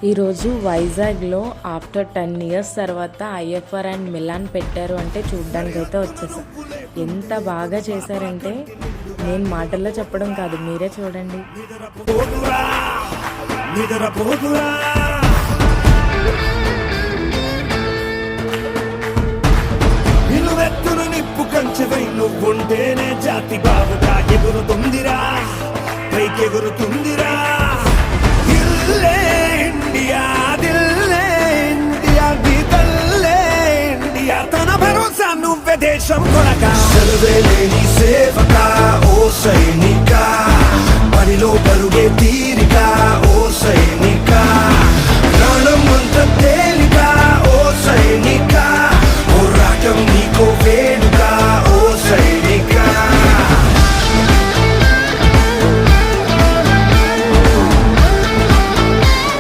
ఈరోజు వైజాగ్లో after 10 years తర్వాత ఐఎఫ్ఆర్ అండ్ మిలాన్ పెట్టారు అంటే చూడ్డానికి అయితే వచ్చేసాం. ఎంత బాగా చేశారంటే నేను మాటల్లో చెప్పడం కాదు, మీరే చూడండి. నిప్పు కంచెవై నువ్వుంటేనే జాతి బావుగా ఎగురుతుందిరా, పైకెగురుతుందిరా. ఇండియా దిల్లే ఇండియా దిల్లే ఇండియా, తన భరోసా నువ్వే దేశం కొనగా. సెలవేలేని సేవక ఓ సైనిక, పనిలో పరుగే తీరిక ఓ సైనిక.